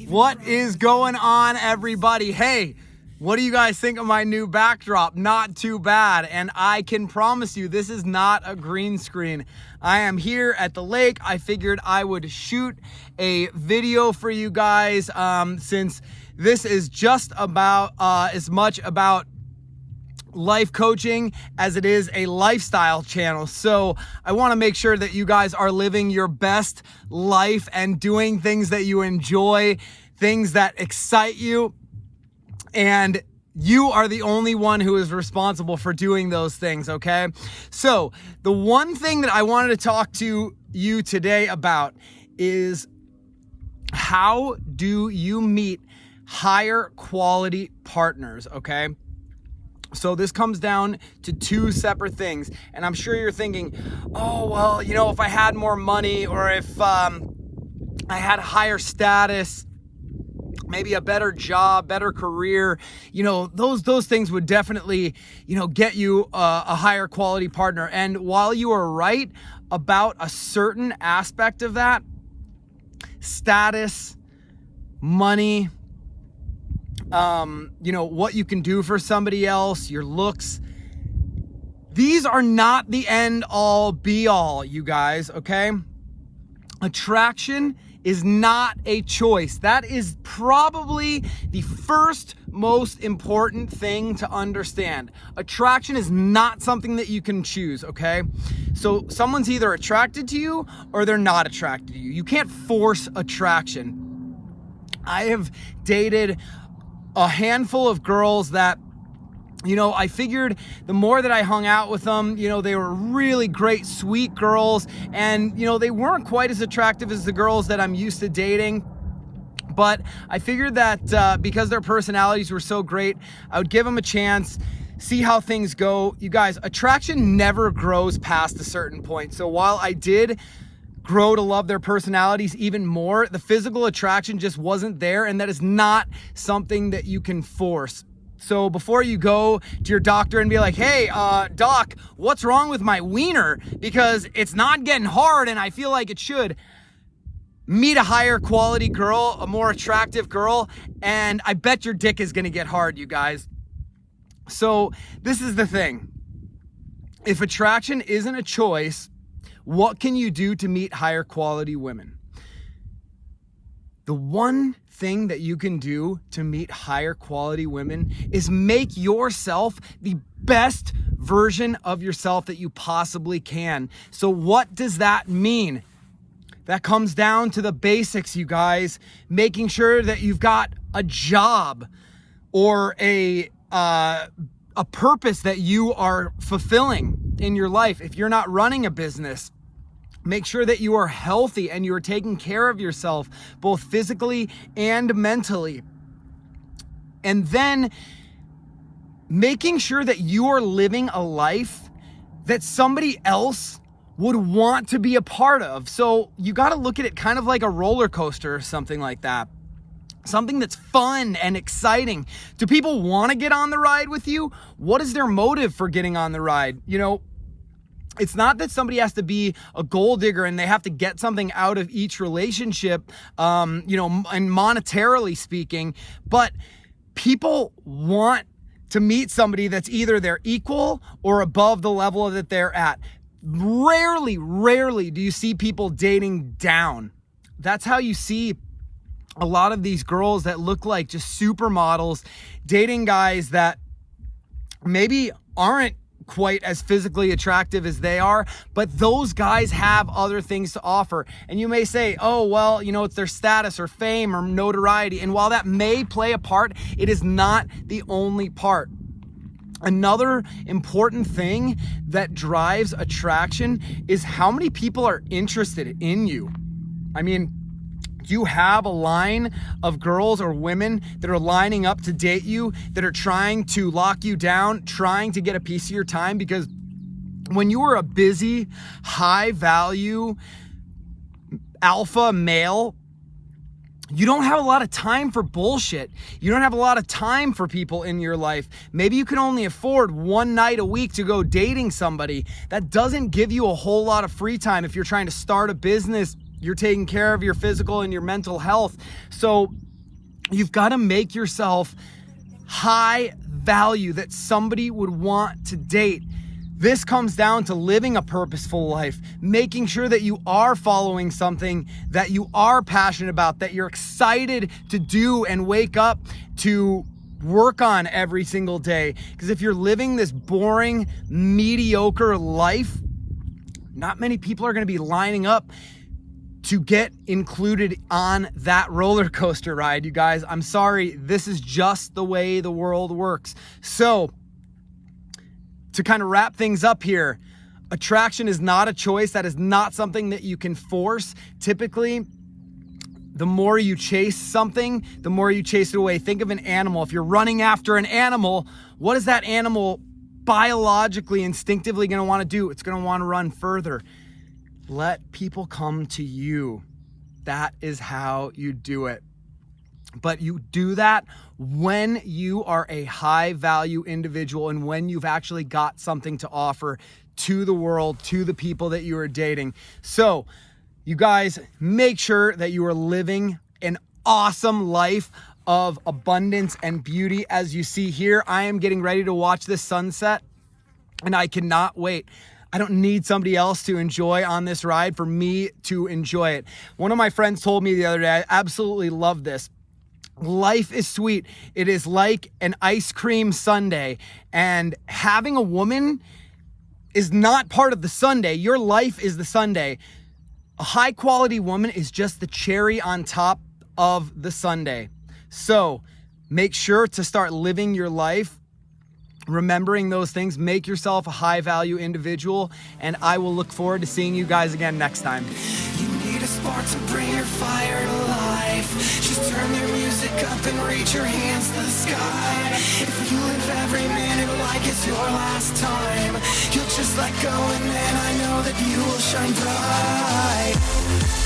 What is going on, everybody? Hey, what do you guys think of my new backdrop? Not too bad. And I can promise you, this is not a green screen. I am here at the lake. I figured I would shoot a video for you guys since this is just about as much about life coaching as it is a lifestyle channel. So I want to make sure that you guys are living your best life and doing things that you enjoy, things that excite you, and you are the only one who is responsible for doing those things, okay? So the one thing that I wanted to talk to you today about is how do you meet higher quality partners, okay? So this comes down to two separate things. And I'm sure you're thinking, oh, well, you know, if I had more money or if I had higher status, maybe a better job, better career, you know, those things would definitely, you know, get you a higher quality partner. And while you are right about a certain aspect of that, status, money, you know, what you can do for somebody else, your looks, these are not the end all be all, you guys, okay? Attraction is not a choice. That is probably the first most important thing to understand. Attraction is not something that you can choose, okay? So someone's either attracted to you or they're not attracted to you. You can't force attraction. I have dated a handful of girls that, you know, I figured the more that I hung out with them, you know, they were really great, sweet girls. And, you know, they weren't quite as attractive as the girls that I'm used to dating. But I figured that because their personalities were so great, I would give them a chance, see how things go. You guys, attraction never grows past a certain point. So while I did grow to love their personalities even more, the physical attraction just wasn't there, and that is not something that you can force. So before you go to your doctor and be like, hey, doc, what's wrong with my wiener? Because it's not getting hard and I feel like it should. Meet a higher quality girl, a more attractive girl, and I bet your dick is gonna get hard, you guys. So this is the thing. If attraction isn't a choice, what can you do to meet higher quality women? The one thing that you can do to meet higher quality women is make yourself the best version of yourself that you possibly can. So what does that mean? That comes down to the basics, you guys. Making sure that you've got a job or a purpose that you are fulfilling in your life. If you're not running a business, make sure that you are healthy and you are taking care of yourself, both physically and mentally. And then making sure that you are living a life that somebody else would want to be a part of. So you got to look at it kind of like a roller coaster or something like that. Something that's fun and exciting. Do people want to get on the ride with you? What is their motive for getting on the ride? You know, it's not that somebody has to be a gold digger and they have to get something out of each relationship, you know, and monetarily speaking, but people want to meet somebody that's either their equal or above the level that they're at. Rarely do you see people dating down. That's how you see a lot of these girls that look like just supermodels dating guys that maybe aren't quite as physically attractive as they are, but those guys have other things to offer. And you may say, oh, well, you know, it's their status or fame or notoriety. And while that may play a part, it is not the only part. Another important thing that drives attraction is how many people are interested in you. I mean, you have a line of girls or women that are lining up to date you, that are trying to lock you down, trying to get a piece of your time, because when you are a busy, high value alpha male, you don't have a lot of time for bullshit. You don't have a lot of time for people in your life. Maybe you can only afford one night a week to go dating somebody. That doesn't give you a whole lot of free time if you're trying to start a business, You're taking care of your physical and your mental health. So you've got to make yourself high value that somebody would want to date. This comes down to living a purposeful life, making sure that you are following something that you are passionate about, that you're excited to do and wake up to work on every single day. Because if you're living this boring, mediocre life, not many people are going to be lining up to get included on that roller coaster ride, you guys. I'm sorry, this is just the way the world works. So, to kind of wrap things up here, attraction is not a choice. That is not something that you can force. Typically, the more you chase something, the more you chase it away. Think of an animal. If you're running after an animal, what is that animal biologically, instinctively going to want to do? It's going to want to run further. Let people come to you. That is how you do it. But you do that when you are a high value individual and when you've actually got something to offer to the world, to the people that you are dating. So you guys, make sure that you are living an awesome life of abundance and beauty. As you see here, I am getting ready to watch this sunset and I cannot wait. I don't need somebody else to enjoy on this ride for me to enjoy it. One of my friends told me the other day, I absolutely love this. Life is sweet. It is like an ice cream sundae, and having a woman is not part of the sundae. Your life is the sundae. A high quality woman is just the cherry on top of the sundae. So make sure to start living your life remembering those things. Make yourself a high value individual, and I will look forward to seeing you guys again next time. You need a spark to bring your fire to life. Just turn your music up and reach your hands to the sky. If you live every minute like it's your last time, you'll just let go and then I know that you will shine bright.